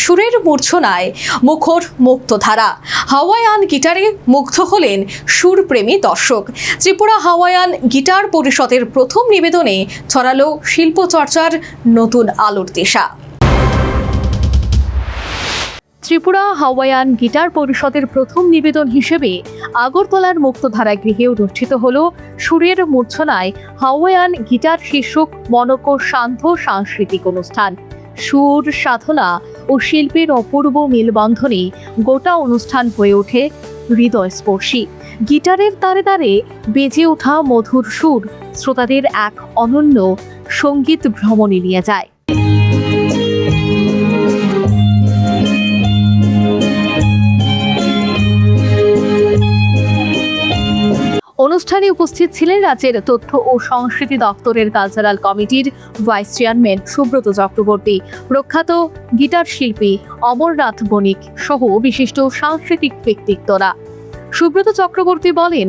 সুরের মূর্ছনায় মুখর মুক্তধারা। হাওয়াইয়ান গিটারে মুগ্ধ হলেন সুরপ্রেমী দর্শক। ত্রিপুরা হাওয়াইয়ান গিটার পরিষদের প্রথম নিবেদনে ছড়ালো শিল্পচর্চার নতুন আলোর দিশা। ত্রিপুরা হাওয়াইয়ান গিটার পরিষদের প্রথম নিবেদন হিসেবে আগরতলার মুক্তধারা গৃহে অনুষ্ঠিত হল সুরের মূর্ছনায় হাওয়াইয়ান গিটার শীর্ষক মনোজ্ঞ শান্ত সাংস্কৃতিক অনুষ্ঠান। সুর, সাধনা ও শিল্পের অপূর্ব মেলবন্ধনে গোটা অনুষ্ঠান হয়ে ওঠে হৃদয়স্পর্শী। গিটারের তারে তারে বেজে ওঠা মধুর সুর শ্রোতাদের এক অনন্য সঙ্গীত ভ্রমণে নিয়ে যায়। অনুষ্ঠানে উপস্থিত ছিলেন রাজ্যের তথ্য ও সংস্কৃতি দপ্তরের কালচারাল কমিটির ভাইস চেয়ারম্যান সুব্রত চক্রবর্তী, প্রখ্যাত গিটার শিল্পী অমরনাথ বণিক সহ বিশিষ্ট সাংস্কৃতিক ব্যক্তিত্বরা। সুব্রত চক্রবর্তী বলেন,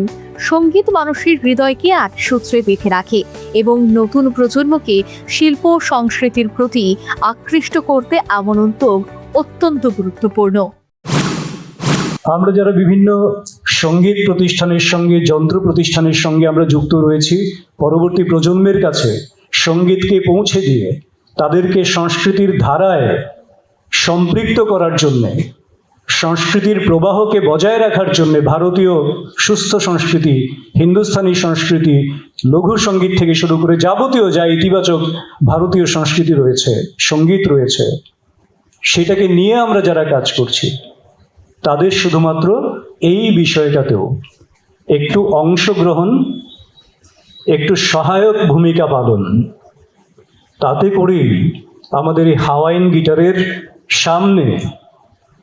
সঙ্গীত মানুষের হৃদয়কে এক সূত্রে বেঁধে রাখে এবং নতুন প্রজন্মকে শিল্প সংস্কৃতির প্রতি আকৃষ্ট করতে এমন উদ্যোগ অত্যন্ত গুরুত্বপূর্ণ। আমরা যারা বিভিন্ন সঙ্গীত প্রতিষ্ঠানের সঙ্গে, যন্ত্র প্রতিষ্ঠানের সঙ্গে আমরা যুক্ত রয়েছি, পরবর্তী প্রজন্মের কাছে সঙ্গীতকে পৌঁছে দিয়ে তাদেরকে সংস্কৃতির ধারায় সম্পৃক্ত করার জন্যে, সংস্কৃতির প্রবাহকে বজায় রাখার জন্যে ভারতীয় সুস্থ সংস্কৃতি, হিন্দুস্তানি সংস্কৃতি, লঘু সঙ্গীত থেকে শুরু করে যাবতীয় যা ইতিবাচক ভারতীয় সংস্কৃতি রয়েছে, সঙ্গীত রয়েছে, সেটাকে নিয়ে আমরা যারা কাজ করছি তাদের শুধুমাত্র এই বিষয়টাতেও একটু অংশগ্রহণ, একটু সহায়ক ভূমিকা পালন, তাতে করেই আমাদের এই হাওয়াইয়ান গিটারের সামনে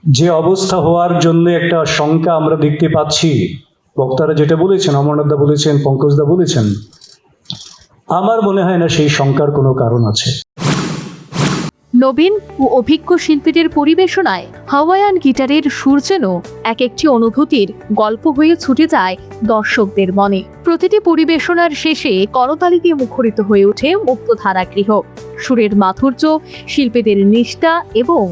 যে অবস্থা হওয়ার জন্য একটা শঙ্কা আমরা দেখতে পাচ্ছি, বক্তারা যেটা বলেছেন, অমরনাথদা বলেছেন, পঙ্কজদা বলেছেন, আমার মনে হয় না সেই শঙ্কার কোনো কারণ আছে। নবীন ও অভিজ্ঞ শিল্পীদের পরিবেশনায় হাওয়াইয়ান গিটারের সুর যেন এক একটি অনুভূতির গল্প হয়ে ছুটে যায় দর্শকদের মনে। প্রতিটি পরিবেশনার শেষে করতালি মুখরিত হয়ে ওঠে মুক্তধারা গৃহ। সুরের মাধুর্য, শিল্পীদের নিষ্ঠা এবং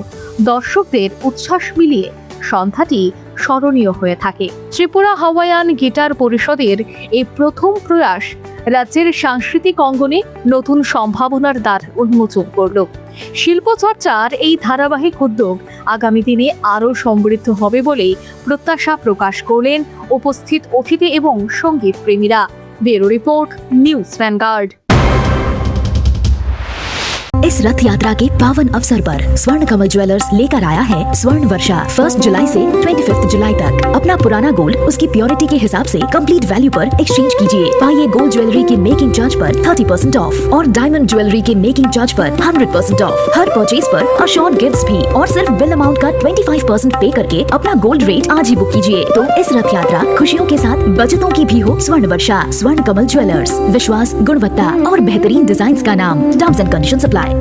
দর্শকদের উচ্ছ্বাস মিলিয়ে সন্ধ্যাটি স্মরণীয় হয়ে থাকে। ত্রিপুরা হাওয়াইয়ান গিটার পরিষদের এই প্রথম প্রয়াস রাজ্যের সাংস্কৃতিক অঙ্গনে নতুন সম্ভাবনার দ্বার উন্মোচন করল। শিল্পচর্চার এই ধারাবাহিক উদ্যোগ আগামী দিনে আরও সমৃদ্ধ হবে বলেই প্রত্যাশা প্রকাশ করলেন উপস্থিত অতিথি এবং সঙ্গীত প্রেমীরা। Bureau report, news Vanguard. इस रथ यात्रा के पावन अवसर पर स्वर्ण कमल ज्वेलर्स लेकर आया है स्वर्ण वर्षा। 1 जुलाई से 25 जुलाई तक अपना पुराना गोल्ड उसकी प्योरिटी के हिसाब से कंप्लीट वैल्यू पर एक्सचेंज कीजिए। पाइए गोल्ड ज्वेलरी के मेकिंग चार्ज पर 30% ऑफ और डायमंड ज्वेलरी के मेकिंग चार्ज पर 100% ऑफ। हर परचेज पर अशोर्ड गिफ्ट्स भी और सिर्फ बिल अमाउंट का 25% पे करके अपना गोल्ड रेट आज ही बुक कीजिए। तो इस रथ यात्रा खुशियों के साथ बचतों की भी हो। स्वर्ण वर्षा, स्वर्ण कमल ज्वेलर्स, विश्वास, गुणवत्ता और बेहतरीन डिजाइन का नाम। Terms and condition apply.